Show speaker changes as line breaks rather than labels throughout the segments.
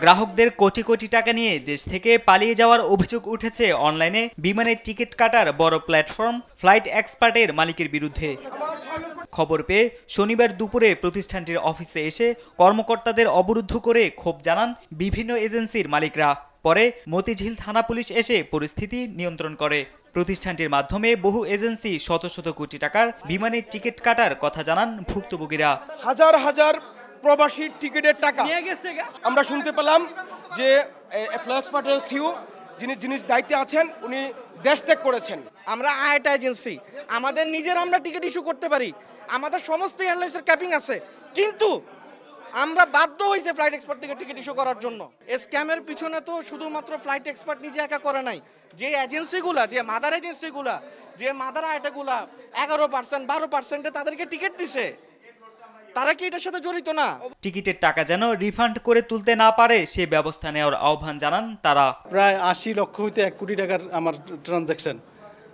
গ্রাহকদের কোটি কোটি টাকা নিয়ে দেশ থেকে পালিয়ে যাওয়ার অভিযোগ উঠেছে অনলাইনে বিমানের টিকিট কাটার বড় প্ল্যাটফর্ম ফ্লাইট এক্সপার্টের মালিকের বিরুদ্ধে। খবর পেয়ে শনিবার দুপুরে প্রতিষ্ঠানটির অফিসে এসে কর্মকর্তাদের অবরুদ্ধ করে ক্ষোভ জানান বিভিন্ন এজেন্সির মালিকরা। পরে মতিঝিল থানা পুলিশ এসে পরিস্থিতি নিয়ন্ত্রণ করে। প্রতিষ্ঠানটির মাধ্যমে বহু এজেন্সি শত শত কোটি টাকার বিমানের টিকিট কাটার কথা জানান ভুক্তভোগীরা।
হাজার হাজার প্রবাসী টিকিটের টাকা আমরা শুনতে পেলাম যে ফ্লাইট এক্সপার্টের সিইও যিনি দায়িত্বে আছেন উনি দেশ ত্যাগ করেছেন।
আমরা আইটা এজেন্সি, আমাদের নিজের আমরা টিকিট ইস্যু করতে পারি, আমাদের সমস্ত এয়ারলাইন্সের ক্যাপিং আছে, কিন্তু আমরা বাধ্য হয়েছে ফ্লাইট এক্সপার্ট থেকে টিকিট ইস্যু করার জন্য। স্ক্যামের পিছনে তো শুধুমাত্র ফ্লাইট এক্সপার্ট নিজে একা করে নাই, যে এজেন্সিগুলা, যে মাদার এজেন্সিগুলা, যে মাদার আইটাগুলা 11% 12% তাদেরকে টিকিট দিছে, তারা কি এটার সাথে জড়িত না?
টিকিটের টাকা যেন রিফান্ড করে তুলতে না পারে সে ব্যবস্থা নেওয়ার আহ্বান জানান তারা।
প্রায় 80 লক্ষ হইতে 1 কোটি টাকার আমার ট্রানজাকশন,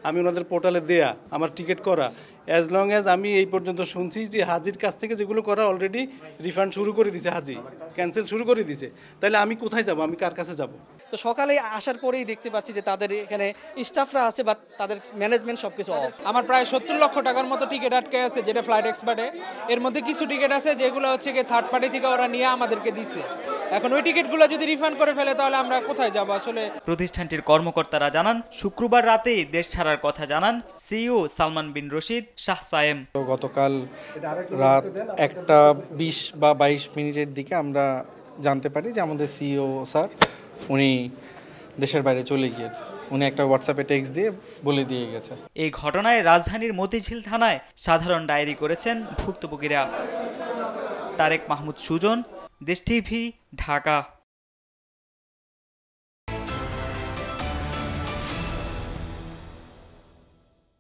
আমি ওনাদের পোর্টালে দেয়া, আমার টিকিট করা। অ্যাজ লং অ্যাজ আমি এই পর্যন্ত শুনছি যে হাজির কাছ থেকে যেগুলো করা অলরেডি রিফান্ড শুরু করে দিছে, হাজি ক্যান্সেল শুরু করে দিছে, তাহলে আমি কোথায় যাব, আমি কার কাছে যাব?
তো সকালে আসার পরেই দেখতে পাচ্ছি যে তাদের এখানে স্টাফরা আছে, বাট তাদের ম্যানেজমেন্ট সবকিছু অফ।
আমার প্রায় 70 লক্ষ টাকার মতো টিকিট আটকে আছে, যেটা ফ্লাইট এক্সপার্টে। এর মধ্যে কিছু টিকিট আছে যেগুলো হচ্ছে গিয়ে থার্ড পার্টি থেকে ওরা নিয়ে আমাদেরকে দিচ্ছে। এখন ওই টিকিটগুলো যদি রিফান্ড করে ফেলে তাহলে আমরা কোথায় যাব আসলে?
প্রতিষ্ঠানটির কর্মকর্তারা জানান শুক্রবার রাতে দেশ ছাড়ার কথা জানান সিইও সালমান বিন রশিদ শাহ সায়েম।
গতকাল রাত 1:20 বা 22 মিনিটের দিকে আমরা জানতে পারি যে আমাদের সিইও স্যার উনি দেশের বাইরে চলে গিয়েছে। উনি একটা হোয়াটসঅ্যাপে টেক্সট দিয়ে বলে দিয়ে গেছে।
এই ঘটনায় রাজধানীর মতিঝিল থানায় সাধারণ ডায়েরি করেছেন ভুক্তভোগীরা। তারেক মাহমুদ সুজন, দেশ টিভি, ঢাকা।